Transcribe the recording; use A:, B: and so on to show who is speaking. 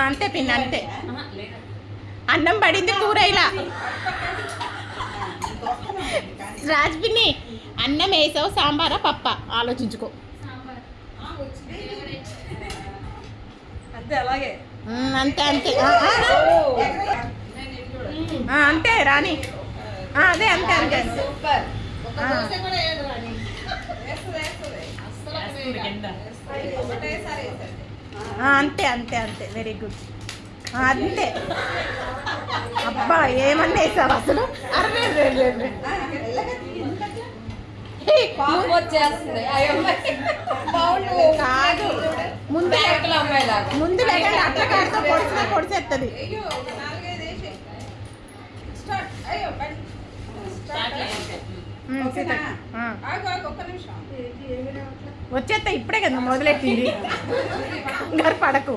A: అంతే పిన్ని అంతే. అన్నం పడింది కూర ఇలా. రాజ్ పిన్ని అన్నం వేసావు సాంబారా పప్ప ఆలోచించుకో.
B: అలాగే
A: అంతే అంతే అంతే రాణి. అదే అంతే అంతే అంతే అంతే అంతే వెరీ గుడ్ అంతే. అబ్బా ఏమన్నా వేసావు అసలు. కాదు ముందు లేదండి అట్లా కాస్త పొడిచేస్తుంది. వచ్చేస్తా ఇప్పుడే కదా మొదలెట్టింది. కంగారు పడకు.